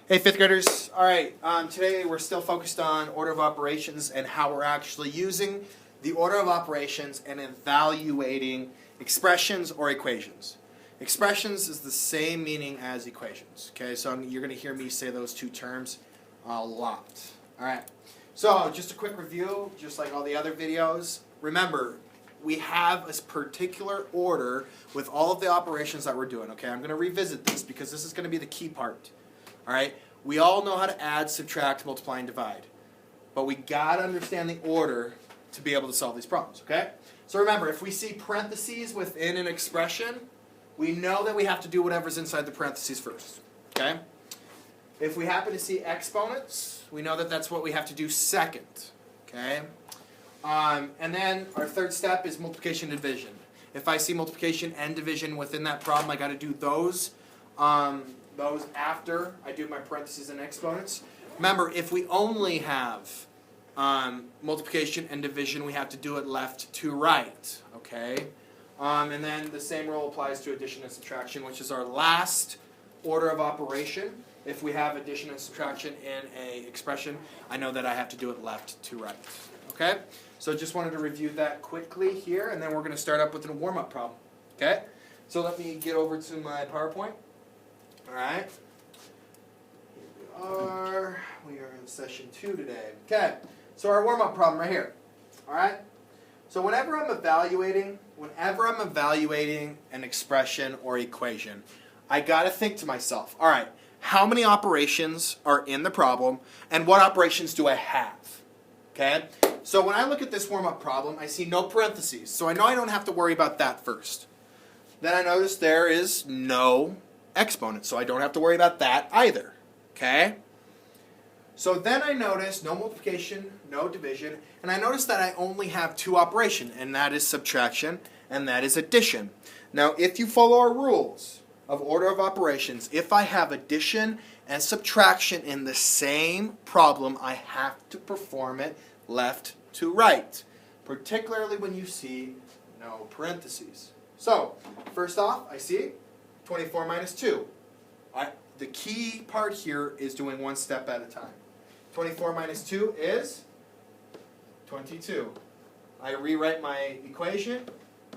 Hey, fifth graders. All right, today we're still focused on order of operations and how we're actually using the order of operations and evaluating expressions or equations. Expressions is the same meaning as equations, okay? So you're going to hear me say those two terms a lot. All right, so just a quick review, just like all the other videos. Remember, we have a particular order with all of the operations that we're doing, okay? I'm going to revisit this because this is going to be the key part. All right, we all know how to add, subtract, multiply, and divide, but we got to understand the order to be able to solve these problems, okay? So remember, if we see parentheses within an expression, we know that we have to do whatever's inside the parentheses first, okay? If we happen to see exponents, we know that that's what we have to do second, okay? And then our third step is multiplication and division. If I see multiplication and division within that problem, I got to do those after I do my parentheses and exponents. Remember, if we only have multiplication and division, we have to do it left to right, okay? And then the same rule applies to addition and subtraction, which is our last order of operation. If we have addition and subtraction in an expression, I know that I have to do it left to right, okay? So just wanted to review that quickly here, and then we're going to start up with a warm-up problem, okay? So let me get over to my PowerPoint. All right, we are in session 2 today. Okay, so our warm-up problem right here. All right, so whenever I'm evaluating an expression or equation, I got to think to myself, all right, how many operations are in the problem, and what operations do I have? Okay, so when I look at this warm-up problem, I see no parentheses, so I know I don't have to worry about that first. Then I notice there is no exponent, so I don't have to worry about that either, okay? So then I notice no multiplication, no division, and I notice that I only have two operations, and that is subtraction, and that is addition. Now, if you follow our rules of order of operations, if I have addition and subtraction in the same problem, I have to perform it left to right, particularly when you see no parentheses. So, first off, I see 24 minus 2. The key part here is doing one step at a time. 24 minus 2 is 22. I rewrite my equation.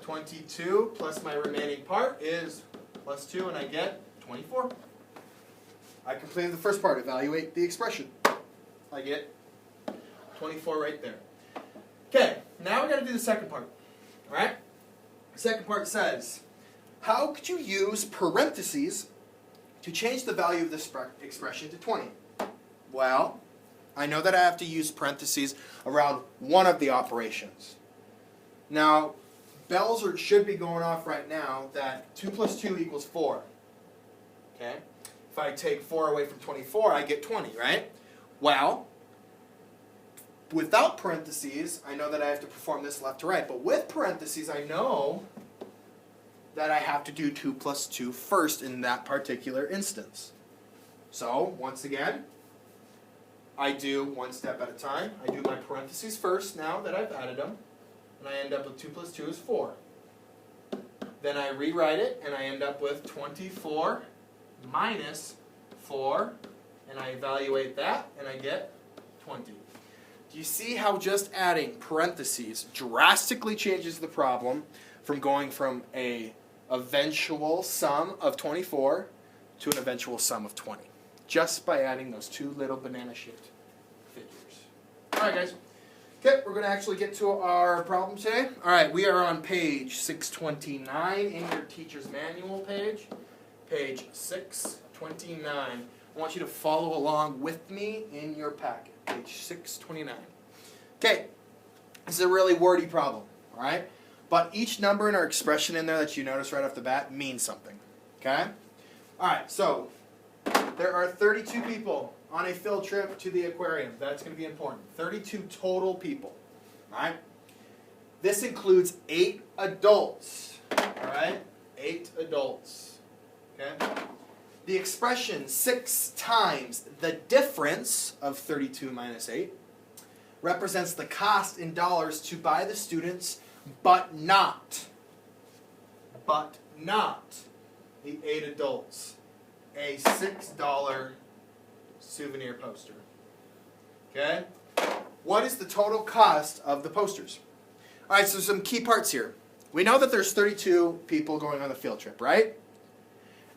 22 plus my remaining part is plus 2, and I get 24. I completed the first part. Evaluate the expression. I get 24 right there. Okay, now we got to do the second part. All right? The second part says, how could you use parentheses to change the value of this expression to 20? Well, I know that I have to use parentheses around one of the operations. Now, bells should be going off right now that 2 plus 2 equals 4. Okay? If I take 4 away from 24, I get 20, right? Well, without parentheses, I know that I have to perform this left to right. But with parentheses, I know that I have to do 2 plus 2 first in that particular instance. So, once again, I do one step at a time. I do my parentheses first now that I've added them, and I end up with 2 plus 2 is 4. Then I rewrite it, and I end up with 24 minus 4, and I evaluate that, and I get 20. Do you see how just adding parentheses drastically changes the problem from going from an eventual sum of 24 to an eventual sum of 20, just by adding those two little banana-shaped figures. All right, guys. Okay, we're going to actually get to our problem today. All right, we are on page 629 in your teacher's manual page. Page 629. I want you to follow along with me in your packet. Page 629. Okay, this is a really wordy problem, all right? But each number in our expression in there that you notice right off the bat means something, okay? All right, so there are 32 people on a field trip to the aquarium. That's going to be important. 32 total people, all right? This includes 8 adults, all right? 8 adults, okay? The expression 6 times the difference of 32 minus 8 represents the cost in dollars to buy the students, but not the 8 adults, a $6 souvenir poster? Okay? What is the total cost of the posters? All right, so some key parts here. We know that there's 32 people going on the field trip, right?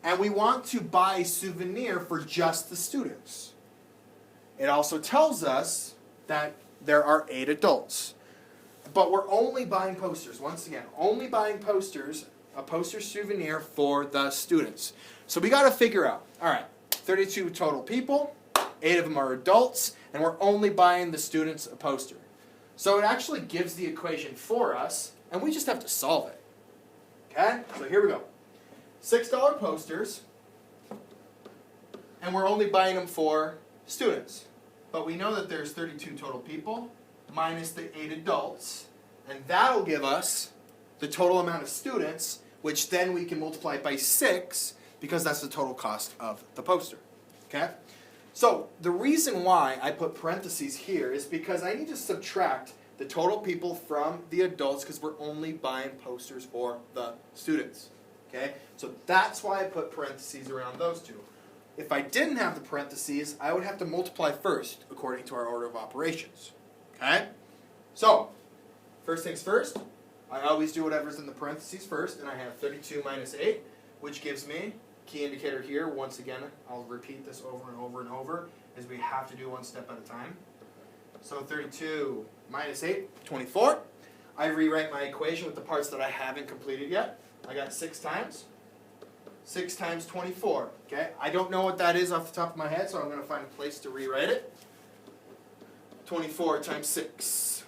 And we want to buy a souvenir for just the students. It also tells us that there are 8 adults. But we're only buying posters. Once again, only buying posters, a poster souvenir for the students. So we got to figure out, all right, 32 total people, 8 of them are adults, and we're only buying the students a poster. So it actually gives the equation for us, and we just have to solve it. Okay? So here we go. $6 posters, and we're only buying them for students. But we know that there's 32 total people, minus the 8 adults, and that'll give us the total amount of students, which then we can multiply by 6, because that's the total cost of the poster. Okay? So the reason why I put parentheses here is because I need to subtract the total people from the adults, because we're only buying posters for the students. Okay? So that's why I put parentheses around those two. If I didn't have the parentheses, I would have to multiply first, according to our order of operations. Okay? So, first things first, I always do whatever's in the parentheses first, and I have 32 minus 8, which gives me, key indicator here, once again, I'll repeat this over and over and over, is we have to do one step at a time. So 32 minus 8, 24. I rewrite my equation with the parts that I haven't completed yet. I got 6 times. 6 times 24. Okay, I don't know what that is off the top of my head, so I'm going to find a place to rewrite it. 24 times 6.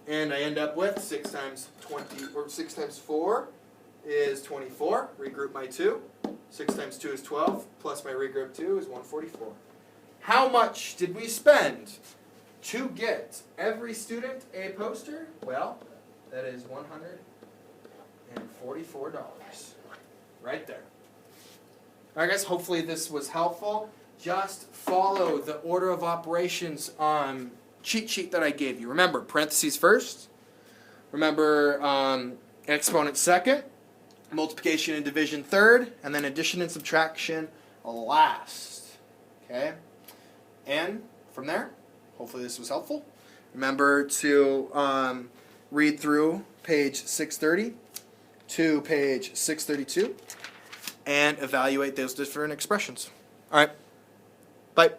And I end up with 6 times 20, or 6 times 4 is 24. Regroup my 2. 6 times 2 is 12, plus my regroup 2 is 144. How much did we spend to get every student a poster? Well, that is $144. Right there. Alright guys, hopefully this was helpful. Just follow the order of operations cheat sheet that I gave you. Remember, parentheses first. Remember, exponent second. Multiplication and division third. And then addition and subtraction last. Okay? And from there, hopefully this was helpful. Remember to read through page 630 to page 632 and evaluate those different expressions. All right. Bye.